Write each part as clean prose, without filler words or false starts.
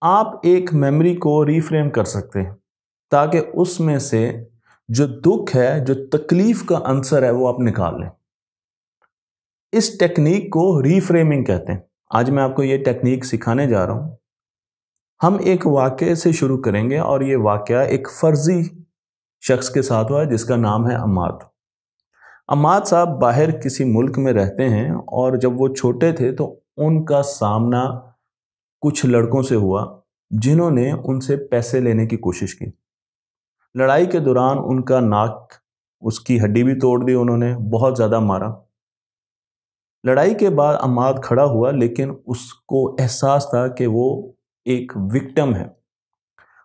आप एक मेमोरी को रीफ्रेम कर सकते हैं ताकि उसमें से जो दुख है, जो तकलीफ का आंसर है, वो आप निकाल लें। इस टेक्निक को रीफ्रेमिंग कहते हैं। आज मैं आपको ये टेक्निक सिखाने जा रहा हूं। हम एक वाक़ये से शुरू करेंगे और ये वाक़या एक फर्जी शख्स के साथ हुआ है जिसका नाम है अम्माद। अम्माद साहब बाहर किसी मुल्क में रहते हैं और जब वो छोटे थे तो उनका सामना कुछ लड़कों से हुआ जिन्होंने उनसे पैसे लेने की कोशिश की। लड़ाई के दौरान उनका नाक, उसकी हड्डी भी तोड़ दी उन्होंने, बहुत ज़्यादा मारा। लड़ाई के बाद अम्माद खड़ा हुआ लेकिन उसको एहसास था कि वो एक विक्टिम है।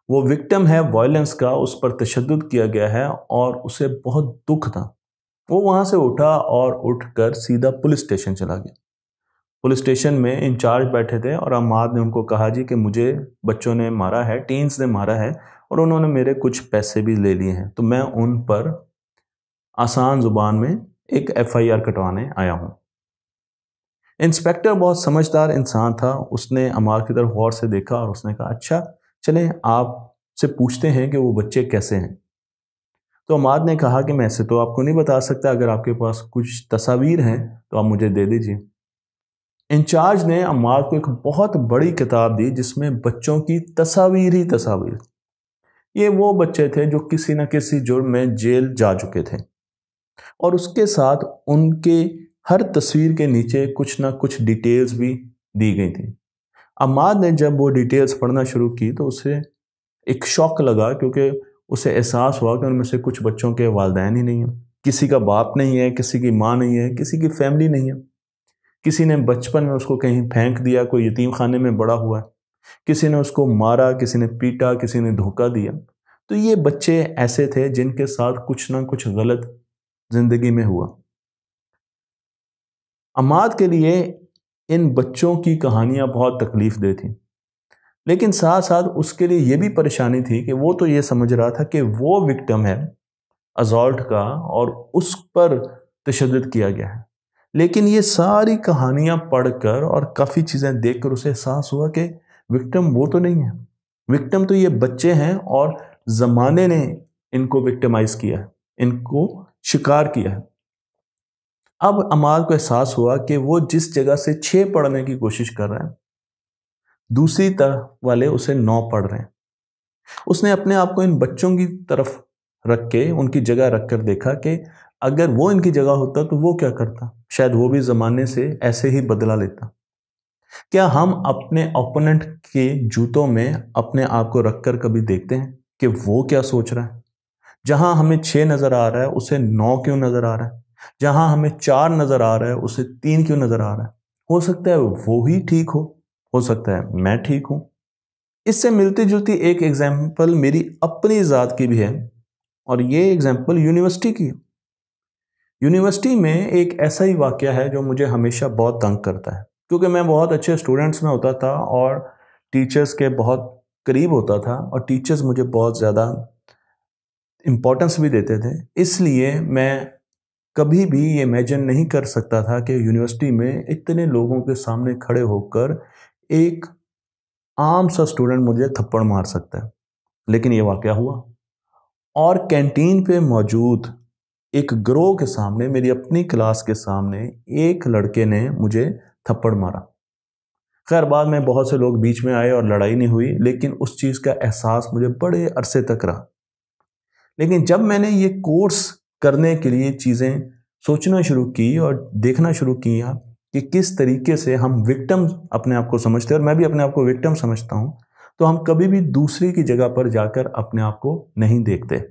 वो विक्टिम है वायलेंस का, उस पर तशद्दुद किया गया है और उसे बहुत दुख था। वो वहाँ से उठा और उठकर सीधा पुलिस स्टेशन चला गया। पुलिस स्टेशन में इंचार्ज बैठे थे और अम्माद ने उनको कहा जी कि मुझे बच्चों ने मारा है, टीन्स ने मारा है और उन्होंने मेरे कुछ पैसे भी ले लिए हैं, तो मैं उन पर आसान ज़ुबान में एक FIR कटवाने आया हूँ। इंस्पेक्टर बहुत समझदार इंसान था, उसने अम्माद की तरफ गौर से देखा और उसने कहा अच्छा चलें आपसे पूछते हैं कि वो बच्चे कैसे हैं। तो अम्माद ने कहा कि मैं ऐसे तो आपको नहीं बता सकता, अगर आपके पास कुछ तस्वीर हैं तो आप मुझे दे दीजिए। इंचार्ज ने अम्माद को एक बहुत बड़ी किताब दी जिसमें बच्चों की तस्वीर ही तस्वीर। ये वो बच्चे थे जो किसी न किसी जुर्म में जेल जा चुके थे और उसके साथ उनके हर तस्वीर के नीचे कुछ ना कुछ डिटेल्स भी दी गई थी। अम्माद ने जब वो डिटेल्स पढ़ना शुरू की तो उसे एक शॉक लगा, क्योंकि उसे एहसास हुआ कि उनमें से कुछ बच्चों के वालिदैन ही नहीं हैं, किसी का बाप नहीं है, किसी की माँ नहीं है, किसी की फैमिली नहीं है। किसी ने बचपन में उसको कहीं फेंक दिया, कोई यतीम खाने में बड़ा हुआ है, किसी ने उसको मारा, किसी ने पीटा, किसी ने धोखा दिया। तो ये बच्चे ऐसे थे जिनके साथ कुछ ना कुछ गलत जिंदगी में हुआ। अम्माद के लिए इन बच्चों की कहानियां बहुत तकलीफ दे थी, लेकिन साथ साथ उसके लिए ये भी परेशानी थी कि वो तो ये समझ रहा था कि वो विक्टिम है असॉल्ट का और उस पर तशद्दुद किया गया है, लेकिन ये सारी कहानियां पढ़कर और काफ़ी चीज़ें देखकर उसे एहसास हुआ कि विक्टिम वो तो नहीं है, विक्टिम तो ये बच्चे हैं और ज़माने ने इनको विक्टिमाइज किया है, इनको शिकार किया है। अब अमाल को एहसास हुआ कि वो जिस जगह से 6 पढ़ने की कोशिश कर रहे हैं, दूसरी तरफ वाले उसे 9 पढ़ रहे हैं। उसने अपने आप को इन बच्चों की तरफ रख के, उनकी जगह रख कर देखा कि अगर वो इनकी जगह होता तो वो क्या करता। शायद वो भी ज़माने से ऐसे ही बदला लेता। क्या हम अपने ओपोनेंट के जूतों में अपने आप को रखकर कभी देखते हैं कि वो क्या सोच रहा है? जहां हमें 6 नज़र आ रहा है उसे 9 क्यों नज़र आ रहा है? जहां हमें 4 नज़र आ रहा है उसे 3 क्यों नज़र आ रहा है? हो सकता है वो ही ठीक हो सकता है मैं ठीक हूं। इससे मिलती जुलती एक एग्जाम्पल मेरी अपनी ज़ात की भी है और ये एग्जाम्पल यूनिवर्सिटी की है। यूनिवर्सिटी में एक ऐसा ही वाक़या है जो मुझे हमेशा बहुत तंग करता है, क्योंकि मैं बहुत अच्छे स्टूडेंट्स में होता था और टीचर्स के बहुत करीब होता था और टीचर्स मुझे बहुत ज़्यादा इम्पोर्टेंस भी देते थे। इसलिए मैं कभी भी ये इमेजिन नहीं कर सकता था कि यूनिवर्सिटी में इतने लोगों के सामने खड़े होकर एक आम सा स्टूडेंट मुझे थप्पड़ मार सकता है। लेकिन ये वाक़या हुआ और कैंटीन पे मौजूद एक ग्रोह के सामने, मेरी अपनी क्लास के सामने एक लड़के ने मुझे थप्पड़ मारा। खैर बाद में बहुत से लोग बीच में आए और लड़ाई नहीं हुई, लेकिन उस चीज़ का एहसास मुझे बड़े अरसे तक रहा। लेकिन जब मैंने ये कोर्स करने के लिए चीज़ें सोचना शुरू की और देखना शुरू किया कि किस तरीके से हम विक्टिम अपने आप को समझते हैं, और मैं भी अपने आप को विक्टिम समझता हूँ, तो हम कभी भी दूसरी की जगह पर जाकर अपने आप को नहीं देखते।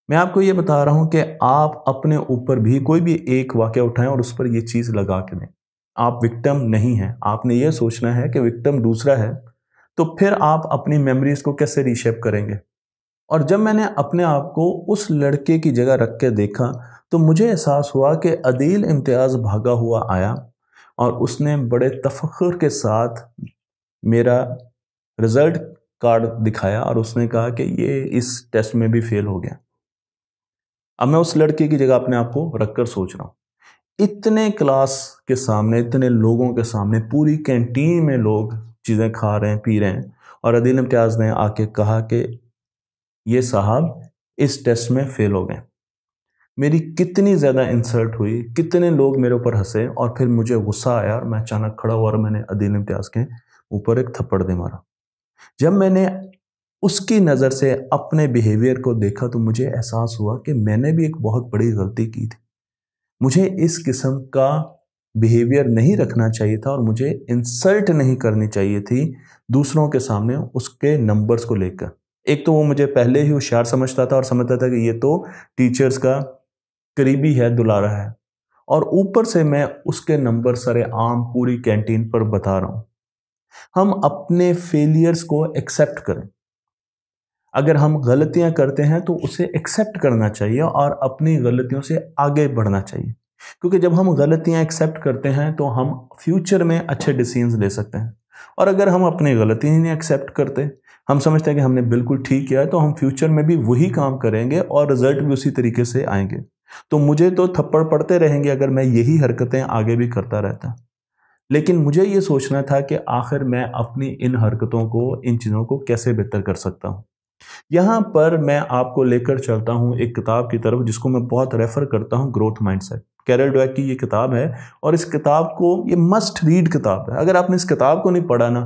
मैं आपको ये बता रहा हूँ कि आप अपने ऊपर भी कोई भी एक वाक़या उठाएं और उस पर ये चीज़ लगा के दें। आप विक्टिम नहीं हैं। आपने ये सोचना है कि विक्टिम दूसरा है, तो फिर आप अपनी मेमोरीज को कैसे रीशेप करेंगे। और जब मैंने अपने आप को उस लड़के की जगह रख के देखा तो मुझे एहसास हुआ कि अदील इम्तियाज़ भागा हुआ आया और उसने बड़े तफख्खुर के साथ मेरा रिज़ल्ट कार्ड दिखाया और उसने कहा कि ये इस टेस्ट में भी फेल हो गया। अब मैं उस लड़के की जगह अपने आप को रखकर सोच रहा हूँ, इतने क्लास के सामने, इतने लोगों के सामने, पूरी कैंटीन में लोग चीज़ें खा रहे हैं, पी रहे हैं, और अदील इम्तियाज़ ने आके कहा कि ये साहब इस टेस्ट में फ़ेल हो गए। मेरी कितनी ज़्यादा इंसल्ट हुई, कितने लोग मेरे ऊपर हंसे, और फिर मुझे गुस्सा आया और मैं अचानक खड़ा हुआ और मैंने अदील इम्तियाज़ के ऊपर एक थप्पड़ दे मारा। जब मैंने उसकी नज़र से अपने बिहेवियर को देखा तो मुझे एहसास हुआ कि मैंने भी एक बहुत बड़ी गलती की थी। मुझे इस किस्म का बिहेवियर नहीं रखना चाहिए था और मुझे इंसल्ट नहीं करनी चाहिए थी दूसरों के सामने उसके नंबर्स को लेकर। एक तो वो मुझे पहले ही होशियार समझता था और समझता था कि ये तो टीचर्स का करीबी है, दुलारा है, और ऊपर से मैं उसके नंबर सरेआम पूरी कैंटीन पर बता रहा हूं। हम अपने फेलियर्स को एक्सेप्ट करें। अगर हम गलतियां करते हैं तो उसे एक्सेप्ट करना चाहिए और अपनी गलतियों से आगे बढ़ना चाहिए, क्योंकि जब हम गलतियां एक्सेप्ट करते हैं तो हम फ्यूचर में अच्छे डिसीजंस ले सकते हैं। और अगर हम अपनी गलती नहीं एक्सेप्ट करते, हम समझते हैं कि हमने बिल्कुल ठीक किया है, तो हम फ्यूचर में भी वही काम करेंगे और रिजल्ट भी उसी तरीके से आएंगे। तो मुझे तो थप्पड़ पड़ते रहेंगे अगर मैं यही हरकतें आगे भी करता रहता। लेकिन मुझे ये सोचना था कि आखिर मैं अपनी इन हरकतों को, इन चीज़ों को कैसे बेहतर कर सकता हूँ। यहाँ पर मैं आपको लेकर चलता हूँ एक किताब की तरफ जिसको मैं बहुत रेफर करता हूँ, ग्रोथ माइंडसेट। कैरल ड्वेक की ये किताब है और इस किताब को, ये मस्ट रीड किताब है। अगर आपने इस किताब को नहीं पढ़ा ना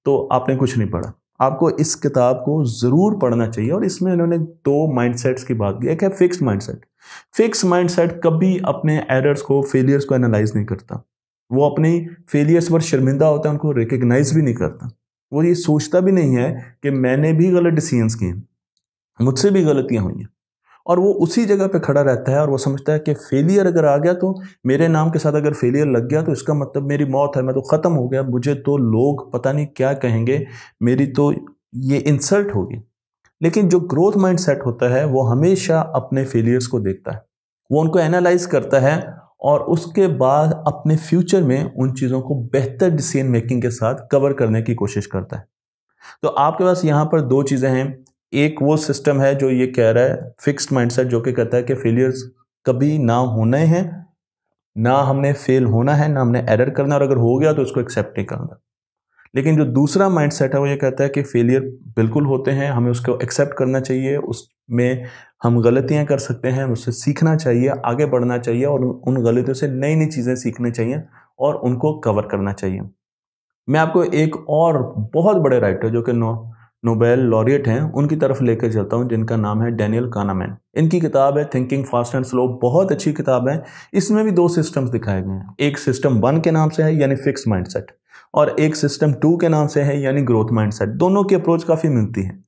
तो आपने कुछ नहीं पढ़ा। आपको इस किताब को ज़रूर पढ़ना चाहिए। और इसमें इन्होंने 2 माइंडसेट्स की बात की। एक है फिक्स्ड माइंडसेट। फिक्स्ड माइंडसेट कभी अपने एरर्स को, फेलियर्स को एनालाइज नहीं करता। वो अपनी फेलियर्स पर शर्मिंदा होता है, उनको रिकग्नाइज भी नहीं करता। वो ये सोचता भी नहीं है कि मैंने भी गलत डिसीजंस किए, मुझसे भी गलतियां हुई हैं, और वो उसी जगह पे खड़ा रहता है और वो समझता है कि फेलियर अगर आ गया तो मेरे नाम के साथ अगर फेलियर लग गया तो इसका मतलब मेरी मौत है, मैं तो ख़त्म हो गया, मुझे तो लोग पता नहीं क्या कहेंगे, मेरी तो ये इंसल्ट होगी। लेकिन जो ग्रोथ माइंड सेट होता है वो हमेशा अपने फेलियर्स को देखता है, वो उनको एनालाइज करता है और उसके बाद अपने फ्यूचर में उन चीज़ों को बेहतर डिसीजन मेकिंग के साथ कवर करने की कोशिश करता है। तो आपके पास यहाँ पर 2 चीज़ें हैं। एक वो सिस्टम है जो ये कह रहा है, फिक्स्ड माइंडसेट, जो कि कहता है कि फेलियर्स कभी ना होने हैं, ना हमने फेल होना है, ना हमने एरर करना, और अगर हो गया तो उसको एक्सेप्ट नहीं करना। लेकिन जो दूसरा माइंडसेट है वो ये कहता है कि फेलियर बिल्कुल होते हैं, हमें उसको एक्सेप्ट करना चाहिए, उसमें हम गलतियां कर सकते हैं, उससे सीखना चाहिए, आगे बढ़ना चाहिए और उन गलतियों से नई नई चीज़ें सीखनी चाहिए और उनको कवर करना चाहिए। मैं आपको एक और बहुत बड़े राइटर जो कि नोबेल लॉरिएट हैं उनकी तरफ लेकर चलता हूं, जिनका नाम है डैनियल कानामैन। इनकी किताब है थिंकिंग फास्ट एंड स्लो, बहुत अच्छी किताब है। इसमें भी 2 सिस्टम्स दिखाए गए हैं। एक सिस्टम 1 के नाम से है यानी फिक्स्ड माइंडसेट, और एक सिस्टम 2 के नाम से है यानी ग्रोथ माइंडसेट। दोनों की अप्रोच काफ़ी मिलती है।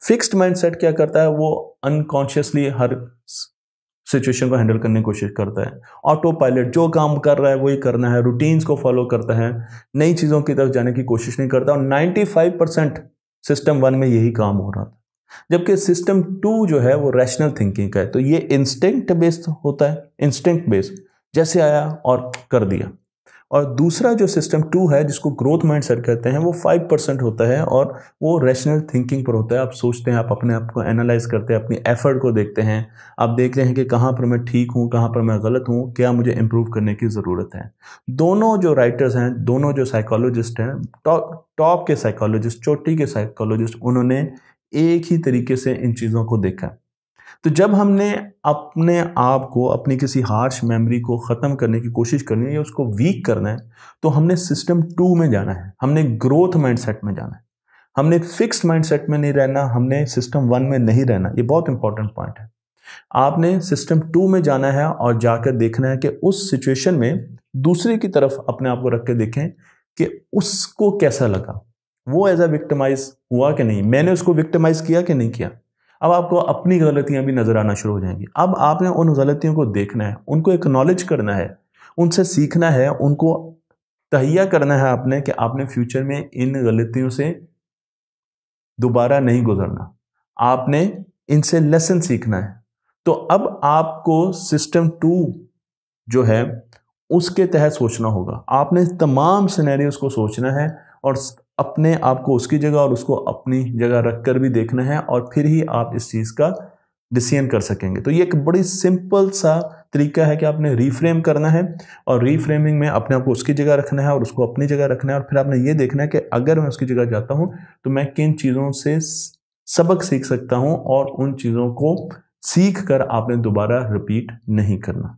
फिक्स्ड माइंडसेट क्या करता है, वो अनकॉन्शियसली हर सिचुएशन को हैंडल करने की कोशिश करता है। ऑटो पायलट, जो काम कर रहा है वही करना है, रूटीन्स को फॉलो करता है, नई चीज़ों की तरफ जाने की कोशिश नहीं करता। और 95% सिस्टम 1 में यही काम हो रहा था। जबकि सिस्टम 2 जो है वो रैशनल थिंकिंग का है। तो ये इंस्टिंक्ट बेस्ड होता है, इंस्टिंक्ट बेस्ड, जैसे आया और कर दिया। और दूसरा जो सिस्टम 2 है जिसको ग्रोथ माइंडसेट कहते हैं, वो 5% होता है और वो रैशनल थिंकिंग पर होता है। आप सोचते हैं, आप अपने आप को एनालाइज करते हैं, अपनी एफर्ट को देखते हैं, आप देखते हैं कि कहाँ पर मैं ठीक हूँ, कहाँ पर मैं गलत हूँ, क्या मुझे इम्प्रूव करने की ज़रूरत है। दोनों जो राइटर्स हैं, दोनों जो साइकोलॉजिस्ट हैं, टॉप के साइकोलॉजिस्ट, चोटी के साइकोलॉजिस्ट, उन्होंने एक ही तरीके से इन चीज़ों को देखा। तो जब हमने अपने आप को, अपनी किसी हार्श मेमोरी को ख़त्म करने की कोशिश करनी है या उसको वीक करना है, तो हमने सिस्टम 2 में जाना है, हमने ग्रोथ माइंडसेट में जाना है। हमने फिक्स्ड माइंडसेट में नहीं रहना, हमने सिस्टम 1 में नहीं रहना। ये बहुत इंपॉर्टेंट पॉइंट है। आपने सिस्टम 2 में जाना है और जाकर देखना है कि उस सिचुएशन में दूसरे की तरफ अपने आप को रख के देखें कि उसको कैसा लगा, वो एज अ विक्टिमाइज हुआ कि नहीं, मैंने उसको विक्टिमाइज किया कि नहीं किया। अब आपको अपनी गलतियां भी नजर आना शुरू हो जाएंगी। अब आपने उन गलतियों को देखना है, उनको एक्नॉलेज करना है, उनसे सीखना है, उनको तहिया करना है आपने कि आपने फ्यूचर में इन गलतियों से दोबारा नहीं गुजरना, आपने इनसे लेसन सीखना है। तो अब आपको सिस्टम 2 जो है उसके तहत सोचना होगा। आपने तमाम सिनेरियोस को सोचना है और अपने आप को उसकी जगह और उसको अपनी जगह रखकर भी देखना है, और फिर ही आप इस चीज़ का डिसीजन कर सकेंगे। तो ये एक बड़ी सिंपल सा तरीका है कि आपने रीफ्रेम करना है, और रीफ्रेमिंग में अपने आप को उसकी जगह रखना है और उसको अपनी जगह रखना है, और फिर आपने ये देखना है कि अगर मैं उसकी जगह जाता हूँ तो मैं किन चीज़ों से सबक सीख सकता हूँ, और उन चीज़ों को सीख कर आपने दोबारा रिपीट नहीं करना।